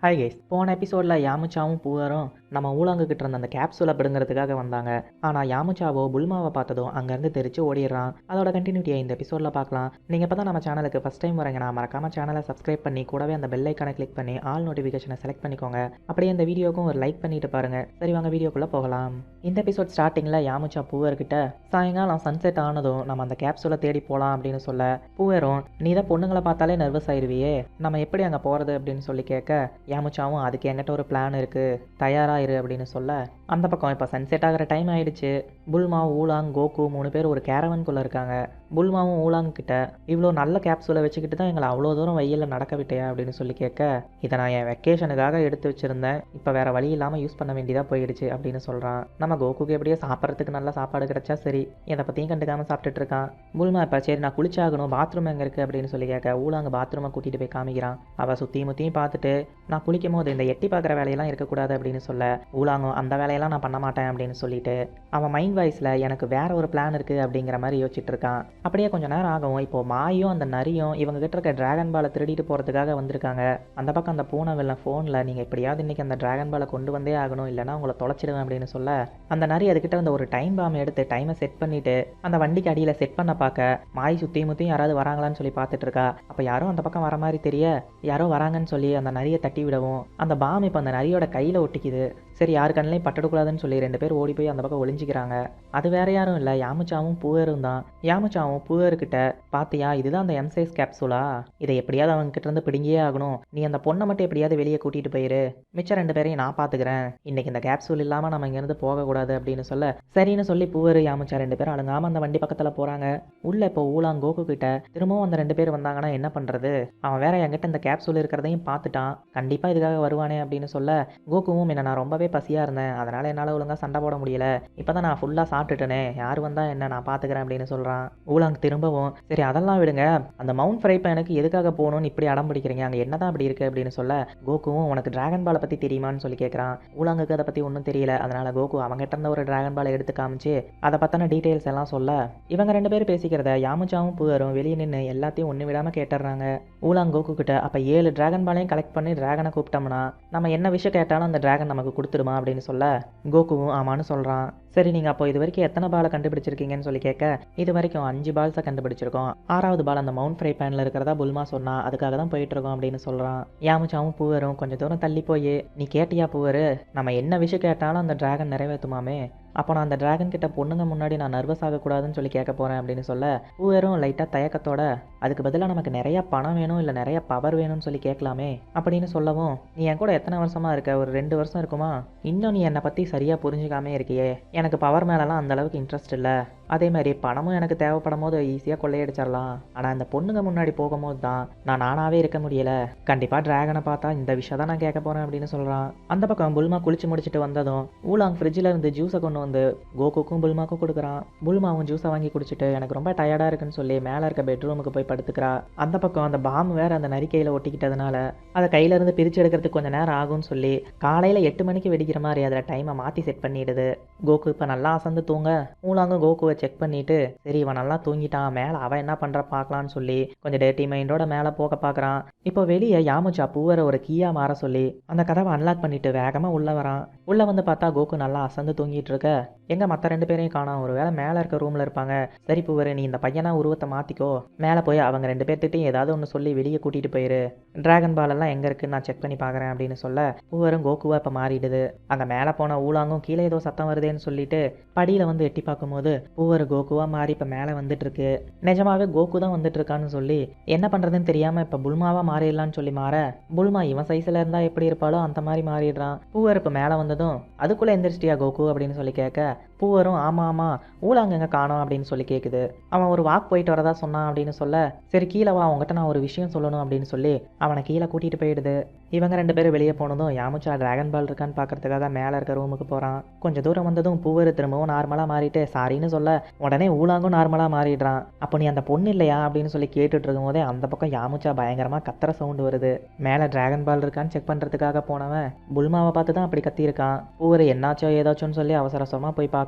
Hi guys, போன எபிசோடில் யாமுச்சாவும் பூவரும் நம்ம ஊழாங்குக்கிட்ட இருந்த அந்த கேப்சூலை பிடுங்கிறதுக்காக வந்தாங்க. ஆனால் யாமுச்சாவோ புல்மாவை பார்த்ததும் அங்கேருந்து தெரிச்சு ஓடிடுறான். அதோட கண்டினியூட்டியை இந்த எபிசோடில் பார்க்கலாம். நீங்கள் இப்போ தான் நம்ம சேனலுக்கு ஃபஸ்ட் டைம் வரீங்கன்னா மறக்காம சேனலை சப்ஸ்கிரைப் பண்ணி கூடவே அந்த பெல் ஐக்கானை கிளிக் பண்ணி ஆல் நோட்டிஃபிகேஷனை செலக்ட் பண்ணிக்கோங்க. அப்படியே இந்த வீடியோக்கும் ஒரு லைக் பண்ணிட்டு பாருங்கள். சரி வாங்க வீடியோக்குள்ளே போகலாம். இந்த எபிசோட் ஸ்டார்டிங்கில் யாமுச்சா பூவர்கிட்ட சாயங்காலம் சன்செட் ஆனதும் நம்ம அந்த கேப்சூலை தேடி போகலாம் அப்படின்னு சொல்ல, பூவரும் நீ தான் பொண்ணுங்களை பார்த்தாலே நர்வஸ் ஆயிடுவியே, நம்ம எப்படி அங்கே போகிறது அப்படின்னு சொல்லி கேட்க, யாமுச்சாவும் அதுக்கு என்கிட்ட ஒரு பிளான் இருக்குது, தயாராக இரு அப்படின்னு சொல்ல, அந்த பக்கம் இப்போ சன்செட் ஆகிற டைம் ஆயிடுச்சு. புல்மா, ஊலாங், கோகு 3 பேர் ஒரு கேரவன்குள்ளே இருக்காங்க. புல்மாவும் ஊலாங் கிட்ட இவ்வளோ நல்ல கேப்சூலை வச்சுக்கிட்டு தான் எங்களை அவ்வளோ தூரம் வெயிலில் நடக்க விட்டையா அப்படின்னு சொல்லி கேட்க, இதை நான் என் வெக்கேஷனுக்காக எடுத்து வச்சுருந்தேன், இப்போ வேறு வழி இல்லாமல் யூஸ் பண்ண வேண்டியதாக போயிடுச்சு அப்படின்னு சொல்கிறான். நம்ம கோகுக்கு எப்படியோ சாப்பிட்றதுக்கு நல்ல சாப்பாடு கிடைச்சா சரி, இதை பற்றியும் கண்டுக்காமல் சாப்பிட்டுட்டு இருக்கான். புல்மா இப்போ சரி நான் குளிச்சாகணும், பாத்ரூம் எங்கே இருக்குது அப்படின்னு சொல்லி கேட்க, ஊலாங்க பாத்ரூமை கூட்டிகிட்டு போய் காமிக்கிறான். அவள் சுற்றி முற்றியும் பார்த்துட்டு, நான் குளிக்கும் போது இந்த எட்டி பார்க்குற வேலையெல்லாம் இருக்கக்கூடாது அப்படின்னு சொல்ல, ஊலாங்கும் அந்த வேலையெல்லாம் நான் பண்ண மாட்டேன் அப்படின்னு சொல்லிட்டு அவன் மைண்ட் வாய்ஸில் எனக்கு வேற ஒரு பிளான் இருக்குது அப்படிங்கிற மாதிரி யோசிச்சுட்டு இருக்கான். அப்படியே கொஞ்சம் நேரம் ஆகும். இப்போ மாயும் அந்த நரியும் இவங்க கிட்ட இருக்க டிராகன் பாலை திருடிட்டு போகிறதுக்காக வந்திருக்காங்க. அந்த பக்கம் அந்த பூனை வெள்ள ஃபோனில் நீங்கள் எப்படியாவது இன்றைக்கி அந்த டிராகன் பாலை கொண்டு வந்தே ஆகணும், இல்லைனா உங்களை தொலைச்சிடுவேன் அப்படின்னு சொல்ல, அந்த நரி அதுக்கிட்ட வந்து ஒரு டைம் பாம் எடுத்து டைமை செட் பண்ணிவிட்டு அந்த வண்டிக்கு அடியில் செட் பண்ண பார்க்க, மாய் சுற்றி முற்றியும் யாராவது வராங்களான்னு சொல்லி பார்த்துட்டு இருக்கா. அப்போ யாரும் அந்த பக்கம் வர மாதிரி தெரிய, யாரோ வராங்கன்னு சொல்லி அந்த நரியை தட்டி விடவும் அந்த பாம் இப்போ அந்த நரியோட கையில் ஒட்டிக்குது. சரி யாரு கண்ணிலையும் பட்டுடக்கூடாதுன்னு சொல்லி 2 பேர் ஓடி போய் அந்த பக்கம் ஒளிஞ்சிக்கிறாங்க. அது வேற யாரும் இல்லை, யாமுச்சாவும் பூவரும் தான். யாமுச்சாவும் பூவர்கிட்ட, பாத்தியா இதுதான் அந்த எம் சைஸ் கேப்சூலா, இதை எப்படியாவது அவங்க கிட்ட இருந்து பிடுங்கியே ஆகணும், நீ அந்த பொண்ணை மட்டும் எப்படியாவது வெளியே கூட்டிட்டு போயிரு, மிச்சம் 2 பேரையும் நான் பார்த்துக்கிறேன், இன்னைக்கு இந்த கேப்சூல் இல்லாமல் நம்ம இங்கேருந்து போகக்கூடாது அப்படின்னு சொல்ல, சரின்னு சொல்லி பூவர் யாமுச்சா 2 பேரும் அழுங்காமல் அந்த வண்டி பக்கத்தில் போகிறாங்க. உள்ள இப்போ ஊலாங் கோகு கிட்ட திரும்பவும் அந்த 2 பேர் வந்தாங்கன்னா என்ன பண்ணுறது, அவன் வேற என்கிட்ட இந்த கேப்சூல் இருக்கிறதையும் பார்த்துட்டான், கண்டிப்பாக இதுக்காக வருவானே அப்படின்னு சொல்ல, கோகுவும் என்ன நான் ரொம்பவே பசியாக இருந்தேன், அதனால் என்னால் ஒழுங்காக சண்டை போட முடியல, இப்போ தான் நான் ஃபுல்லாக சாப்பிட்டுட்டேனே, யார் வந்தால் என்ன நான் பார்த்துக்கிறேன் அப்படின்னு சொல்கிறான். ஊலாங் திரும்பவும், சரி அதெல்லாம் விடுங்க, அந்த மவுண்ட் ஃப்ரை பேனுக்கு எதுக்காக போகணும்னு இப்படி அடம் பிடிக்கிறீங்க, அங்கே என்ன தான் அப்படி இருக்குது அப்படின்னு சொல்ல, கோகுவும் உனக்கு டிராகன் பாலை பற்றி தெரியுமான்னு சொல்லி கேட்குறான். ஊலாங்குக்கு அதை பற்றி ஒன்றும் தெரியல. அதனால் கோகு அவங்ககிட்ட இருந்த ஒரு டிராகன் பாலை எடுத்து காமிச்சு அதை பற்றின டீட்டெயில்ஸ் எல்லாம் சொல்ல, இவங்க 2 பேரும் பேசிக்கிறத யாமுச்சாவும் பூவரும் வெளியே நின்று எல்லாத்தையும் ஒன்று விடாமல் கேட்டுடுறாங்க. ஊலாங் கோகு கிட்ட, அப்போ 7 டிராகன் பாலையும் கலெக்ட் பண்ணி டிராகனை கூப்பிட்டோம்னா நம்ம என்ன விஷயம் கேட்டாலும் அந்த டிராகன் நமக்கு கொடுத்துடுமா அப்படின்னு சொல்ல, கோகுவும் ஆமான்னு சொல்கிறான். சரி நீங்கள் அப்போ இது வரைக்கும் எத்தனை பாலை கண்டுபிடிச்சிருக்கீங்கன்னு சொல்லி கேட்க, இது வரைக்கும் 5 பால்ஸை கண்டுபிடிச்சிருக்கோம், 6வது பால் அந்த மவுண்ட் ஃப்ரை பேனில் இருக்கிறதா புல்மா சொன்னா, அதுக்காக தான் போயிட்டுருக்கோம் அப்படின்னு சொல்கிறான். யாமுச்சாவும் பூவரும் கொஞ்சம் தூரம் தள்ளி போய், நீ கேட்டியா பூவர், நம்ம என்ன விஷயம் கேட்டாலும் அந்த டிராகன் நிறைவேற்றுமாமே, அப்போ நான் அந்த டிராகன் கிட்ட பொண்ணுங்க முன்னாடி நான் நர்வஸ் ஆகக்கூடாதுன்னு சொல்லி கேட்க போகிறேன் அப்படின்னு சொல்ல, பூவரும் லைட்டாக தயக்கத்தோட, அதுக்கு பதிலாக நமக்கு நிறைய பணம் வேணும் இல்லை நிறைய பவர் வேணும்னு சொல்லி கேட்கலாமே அப்படின்னு சொல்லவும், நீ என் கூட எத்தனை வருஷமாக இருக்க, ஒரு 2 வருஷம் இருக்குமா, இன்னும் நீ என்னை பற்றி சரியாக புரிஞ்சுக்காமே இருக்கியே, எனக்கு பவர் மேலெலாம் அந்தளவுக்கு இன்ட்ரெஸ்ட் இல்லை, அதே மாதிரி பணமும் எனக்கு தேவைப்படும் போது ஈஸியாக கொள்ளையடிச்சிடலாம், ஆனால் இந்த பொண்ணுங்க முன்னாடி போகும்போது தான் நான் நானாகவே இருக்க முடியல, கண்டிப்பாக டிராகனை பார்த்தா இந்த விஷயம் தான் நான் கேட்க போகிறேன் அப்படின்னு சொல்கிறான். அந்த பக்கம் புல்மா குளிச்சு முடிச்சுட்டு வந்ததும் ஊலாங் ஃப்ரிட்ஜில் இருந்து ஜூஸை கொண்டு வந்து கோகுக்கும் புல்மாக்கும் கொடுக்குறான். புல்மாவும் ஜூஸை வாங்கி குடிச்சிட்டு எனக்கு ரொம்ப டயர்டாக இருக்குன்னு சொல்லி மேலே இருக்க பெட்ரூமுக்கு போய் படுத்துக்கிறா. அந்த பக்கம் அந்த பாம் வேறு அந்த நரிக்கையில் ஒட்டிக்கிட்டதுனால அதை கையிலேருந்து பிரித்து எடுக்கிறதுக்கு கொஞ்சம் நேரம் ஆகும்னு சொல்லி காலையில் 8 மணிக்கு வெடிக்கிற மாதிரி அதில் டைமை மாற்றி செட் பண்ணிடுது. கோகு இப்போ நல்லா அசந்து தூங்க, ஊலாங்கும் கோகுவை செக் பண்ணிட்டு, சரி இவன் நல்லா தூங்கிட்டான், மேலே அவன் என்ன பண்ணுற பார்க்கலான்னு சொல்லி கொஞ்சம் டேர்ட்டி மைண்டோட மேலே போக பார்க்குறான். இப்போ வெளியே யாமுச்சா பூவரை ஒரு கீயா மாற சொல்லி அந்த கதவை அன்லாக் பண்ணிட்டு வேகமாக உள்ளே வரான். உள்ளே வந்து பார்த்தா கோகு நல்லா அசந்து தூங்கிட்டு இருக்க, எங்கே மற்ற 2 பேரையும் காணோம், ஒரு வேளை மேலே இருக்க ரூமில் இருப்பாங்க, சரி பூவரு நீ இந்த பையனா உருவத்தை மாற்றிக்கோ, மேலே போய் அவங்க 2 பேர்த்திட்டையும் ஏதாவது ஒன்று சொல்லி வெளியே கூட்டிகிட்டு போயிரு, டிராகன் பாலெல்லாம் எங்கே இருக்குன்னு நான் செக் பண்ணி பார்க்குறேன் அப்படின்னு சொல்ல, பூவரும் கோகுவா இப்போ மாறிடுது. அங்கே மேலே போன ஊலாங்கும் கீழே ஏதோ சத்தம் வருதுன்னு சொல்லிட்டு படியில் வந்து எட்டி பார்க்கும்போது பூவர் கோகுவா மாறி இப்போ மேலே வந்துட்டு இருக்கு. நிஜமாவே கோகு தான் வந்துட்டு இருக்கான்னு சொல்லி என்ன பண்ணுறதுன்னு தெரியாமல் இப்போ புல்மாவா மாறிடலான்னு சொல்லி மாற, புல்மா இவன் சைஸில் இருந்தால் எப்படி இருப்பாளோ அந்த மாதிரி மாறிடுறான். பூவர் இப்போ மேலே வந்ததும் அதுக்குள்ளே எந்திரிச்சிட்டியா கோகு அப்படின்னு சொல்லி கேட்க, பூவரும் ஆமாம் ஆமாம் ஊலாங்க எங்கே காணோம் அப்படின்னு சொல்லி கேட்குது. அவன் ஒரு வாக் போயிட்டு வரதா சொன்னான் அப்படின்னு சொல்ல, சரி கீழே வா உங்ககிட்ட நான் ஒரு விஷயம் சொல்லணும் அப்படின்னு சொல்லி அவனை கீழே கூட்டிகிட்டு போயிடுது. இவங்க 2 பேரும் வெளியே போனதும் யாமுச்சா டிராகன் பால் இருக்கான்னு பார்க்கறதுக்காக மேலே இருக்க ரூமுக்கு போகிறான். கொஞ்சம் தூரம் வந்ததும் பூவர் திரும்பவும் நார்மலாக மாறிட்டு சாரின்னு சொல்ல, உடனே ஊலாங்கும் நார்மலாக மாறிடுறான். அப்போ நீ அந்த பொண்ணு இல்லையா அப்படின்னு சொல்லி கேட்டுட்டு இருக்கும் போதே அந்த பக்கம் யாமுச்சா பயங்கரமாக கத்துற சவுண்டு வருது. மேலே டிராகன் பால் இருக்கான்னு செக் பண்ணுறதுக்காக போனவன் புல்மாவை பார்த்து தான் அப்படி கத்தியிருக்கான். பூவர் என்னாச்சோ ஏதாச்சோன்னு சொல்லி அவசர அவசரமாக போய் பார்க்க,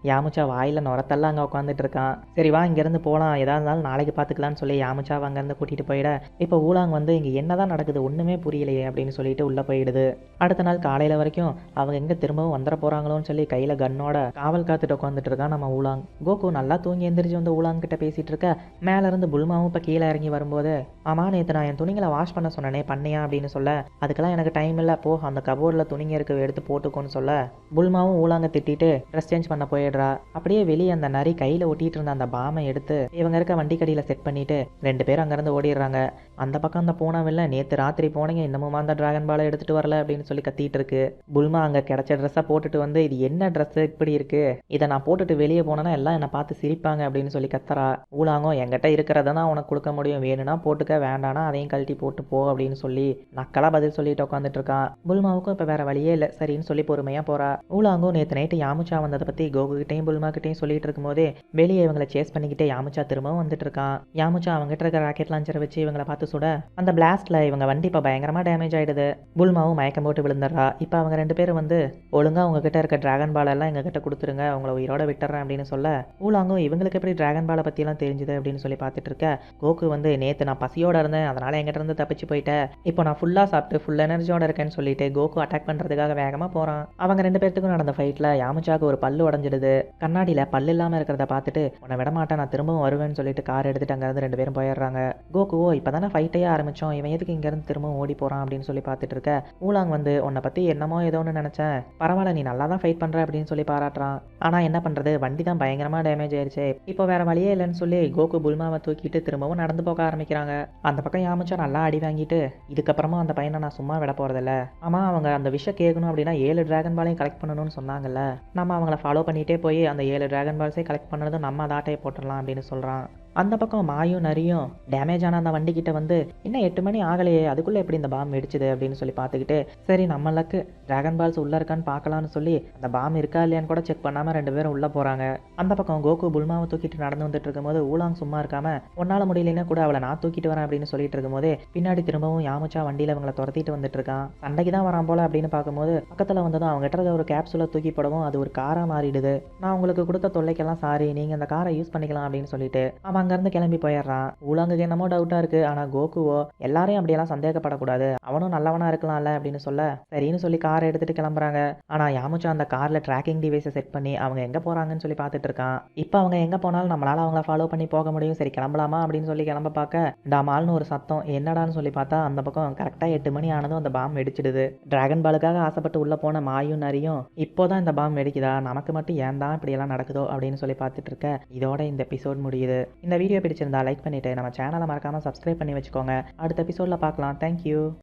யாமுச்சா வாயில் நுரத்தெல்லாம் அங்கே உட்காந்துட்டு இருக்கான். சரி வா இங்கேருந்து போகலாம், எதா இருந்தாலும் நாளைக்கு பார்த்துக்கலான்னு சொல்லி யாமுச்சாவை அங்கேருந்து கூட்டிகிட்டு போயிட இப்போ ஊலாங் வந்து இங்கே என்ன தான் நடக்குது ஒன்றுமே புரியலையே அப்படின்னு சொல்லிட்டு உள்ளே போயிடுது. அடுத்த நாள் காலையில் வரைக்கும் அவங்க எங்கே திரும்பவும் வந்துட போகிறாங்களோன்னு சொல்லி கையில் கன்னோட காவல் காத்துட்டு உட்காந்துட்டு இருக்கான் நம்ம ஊலாங். கோகு நல்லா தூங்கி எந்திரிச்சு வந்து ஊலாங் கிட்ட பேசிகிட்டு இருக்க மேலேருந்து புல்மாவும் இப்போ கீழே இறங்கி வரும்போது ஆமா நேற்று நான் என் துணிங்களை வாஷ் பண்ண சொன்னனே பண்ணியா அப்படின்னு சொல்ல அதுக்கெல்லாம் எனக்கு டைம் இல்லை, போ அந்த கபோர்டில் துணிங்க இருக்க எடுத்து போட்டுக்கோன்னு சொல்ல புல்மாவும் ஊலாங்க திட்டிட்டு ட்ரெஸ் சேஞ்ச் பண்ண போயிடுறா. அப்படியே வெளியே அந்த நரி கையில் ஒட்டிட்டு இருந்த அந்த பாமை எடுத்து இவங்க இருக்க வண்டிக்கடியில் செட் பண்ணிட்டு 2 பேரும் அங்கேருந்து ஓடிடுறாங்க. அந்த பக்கம் அந்த பூனாவில்ல நேற்று ராத்திரி போனீங்க இன்னமும் அந்த டிராகன் பாலை எடுத்துகிட்டு வரல அப்படின்னு சொல்லி கத்திட்டு இருக்கு. புல்மா அங்கே கிடைச்ச ட்ரெஸ்ஸை போட்டுட்டு வந்து இது என்ன ட்ரெஸ்ஸு இப்படி இருக்கு, இதை நான் போட்டுட்டு வெளியே போனேன்னா எல்லாம் என்னை பார்த்து சிரிப்பாங்க அப்படின்னு சொல்லி கத்துறா. ஊலாங்கோ என்கிட்ட இருக்கிறத தான் உனக்கு கொடுக்க முடியும், வேணும்னா போட்டுக்க, வேண்டானா அதையும் கழட்டி போட்டு போ அப்படின்னு சொல்லி நக்கலா பதில் சொல்லிட்டு உட்காந்துட்டு இருக்கான். புல்மாவுக்கும் இப்போ வேற வழியே இல்லை, சரின்னு சொல்லி பொறுமையாக போறா. ஊலாங்கோ நேற்று நைட்டு யாமுச்சா வந்ததை பற்றி கோகு கிட்டையும் புல்மா கிட்டையும் சொல்லிட்டு இருக்கும்போதே வெளியே இவங்களை சேஸ் பண்ணிக்கிட்டே யாமுச்சா திரும்பவும் வந்துட்டு இருக்கான். யாமுச்சா அவங்ககிட்ட இருக்க ராக்கெட் லான்ச்சரை வச்சு இவங்களை பார்த்து சுட அந்த பிளாஸ்ட்ல இவங்க வண்டி இப்போ பயங்கரமாக டேமேஜ் ஆயிடுது. புல்மாவும் மயக்கம் போட்டு விழுந்துடுறா. இப்போ அவங்க 2 பேரும் வந்து ஒழுங்கா உங்ககிட்ட இருக்க டிராகன் பால் எல்லாம் எங்ககிட்ட கொடுத்துருங்க, அவங்கள உயிரோட விட்டுறேன் அப்படின்னு சொல்ல ஊலாங்கோ இவங்களுக்கு எப்படி டிராகன் பாலை பற்றியெல்லாம் தெரிஞ்சுது அப்படின்னு சொல்லி பார்த்துட்டு இருக்க கோகு வந்து நேற்று நான் பசியோட இருந்தேன் அதனால என்கிட்ட இருந்து தப்பிச்சு போயிட்டேன், இப்போ நான் ஃபுல்லாக சாப்பிட்டு ஃபுல் எனர்ஜியோட இருக்கேன்னு சொல்லிட்டு கோகு அட்டாக் பண்ணுறதுக்காக வேகமாக போகிறான். அவங்க 2 பேர்த்துக்கும் நடந்த ஃபைட்டில் யாமுச்சாக்கு ஒரு பல்லு உடஞ்சிடுது. கண்ணாடியில் பல்லு இல்லாமல் இருக்கிறத பார்த்துட்டு உன்னை விட மாட்டேன் நான் திரும்பவும் வருவேன்னு சொல்லிட்டு கார் எடுத்துட்டு அங்கேருந்து 2 பேரும் போயிடுறாங்க. கோகுவோ இப்போ தானே ஃபைட்டையே ஆரம்பித்தோம், இவன் எதுக்கு இங்கேருந்து திரும்பவும் ஓடி போகிறான் அப்படின்னு சொல்லி பார்த்துட்டு இருக்க ஊலாங் வந்து உன்னை பற்றி என்னமோ ஏதோன்னு நினச்சேன், பரவாயில்ல நீ நல்லா தான் ஃபைட் பண்ணுற அப்படின்னு சொல்லி பாராட்டுறான். ஆனால் என்ன பண்ணுறது வண்டி தான் பயங்கரமாக டேமேஜ் ஆயிடுச்சு, இப்போ வேற வழியே இல்லைன்னு சொல்லி கோகு புல்மாவை தூக்கிட்டு திரும்பவும் நடந்து போக ஆரம்பிக்கிறாங்க. அந்த பக்கம் யாமுச்சா நல்லா அடி வாங்கிட்டு இதுக்கப்புறமா அந்த பையனை நான் சும்மா விட போகிறதில்ல, ஆமாம் அவங்க அந்த விஷயம் கேட்கணும் அப்படின்னா 7 டிராகன் பாலையும் கலெக்ட் பண்ணணும்னு சொன்னாங்கல்ல, நம்ம அவங்கள ஃபாலோ பண்ணிகிட்டே போய் அந்த 7 டிராகன் பால்ஸே கலெக்ட் பண்ணதும் நம்ம அந்த ஆட்டையை போட்டுடலாம் அப்படின்னு சொல்கிறான். அந்த பக்கம் மாயும் நரியும் டேமேஜ் ஆன அந்த வண்டிக்கிட்ட வந்து இன்னும் 8 மணி ஆகலையே அதுக்குள்ளே எப்படி இந்த பாம் வெடிச்சுது அப்படின்னு சொல்லி பார்த்துக்கிட்டு சரி நம்மளுக்கு டிராகன் பால்ஸ் உள்ளே இருக்கான்னு பார்க்கலான்னு சொல்லி அந்த பாம் இருக்கா இல்லையான்னு கூட செக் பண்ணாமல் 2 பேரும் உள்ளே போகிறாங்க. அந்த பக்கம் கோகு புல்மாவை தூக்கிட்டு நடந்து வந்துட்டு இருக்கும்போது ஊலாங் சும்மா இருக்காம உன்னால் முடியலைன்னா கூட அவளை நான் தூக்கிட்டு வரேன் அப்படின்னு சொல்லிட்டு இருக்கும்போதே பின்னாடி திரும்பவும் யாமுச்சா வண்டியில் அவங்களை துரத்திட்டு வந்துட்டு இருக்கான். சண்டைக்கு தான் வரான் போல அப்படின்னு பார்க்கும்போது பக்கத்தில் வந்ததும் அவங்க கிட்ட ஒரு கேப்சூலை தூக்கி போடவும் அது ஒரு காராக மாறிடுது. நான் உங்களுக்கு கொடுத்த தொல்லைக்கெல்லாம் சாரி, நீங்கள் அந்த காரை யூஸ் பண்ணிக்கலாம் அப்படின்னு சொல்லிட்டு அவன் அங்கேருந்து கிளம்பி போயிடுறான். ஊலாங்குக்கு என்னமோ டவுட்டாக இருக்குது, ஆனால் கோகுவோ எல்லாரையும் அப்படியெல்லாம் சந்தேகப்படக்கூடாது, அவனும் நல்லவனாக இருக்கலாம்ல அப்படின்னு சொல்ல சரின்னு சொல்லி காரை எடுத்துகிட்டு கிளம்புறாங்க. ஆனால் யாமுச்சா அந்த காரில் ட்ராக்கிங் டிவைஸை செட் பண்ணி அவங்க எங்கே போகிறாங்கன்னு சொல்லி பார்த்துட்டு இருக்கான். இப்போ அவங்க எங்கே போனாலும் நம்மளால் அவங்கள ஃபாலோ பண்ணி போக முடியும், சரி கிளம்பலாமா அப்படின்னு சொல்லி கிளம்ப பார்க்க டாமால்னு ஒரு சத்தம், என்னடான்னு சொல்லி பார்த்தா அந்த பக்கம் கரெக்டாக 8 மணி ஆனதும் அந்த பாம் வெடிச்சிடுது. டிராகன் பாலுக்காக ஆசைப்பட்டு உள்ளே போன மாயும் நரியும் இப்போதான் இந்த பாம் வெடிக்குதா, நமக்கு மட்டும் ஏன் தான் இப்படியெல்லாம் நடக்குதோ அப்படின்னு சொல்லி பார்த்துட்டு இருக்க இதோட இந்த எபிசோட் முடியுது. இந்த வீடியோ பிடிச்சிருந்தா லைக் பண்ணிட்டு நம்ம சேனலை மறக்காம சப்ஸ்கிரைப் பண்ணி வச்சுக்கோங்க. அடுத்த எபிசோட்ல பார்க்கலாம். தேங்க்யூ.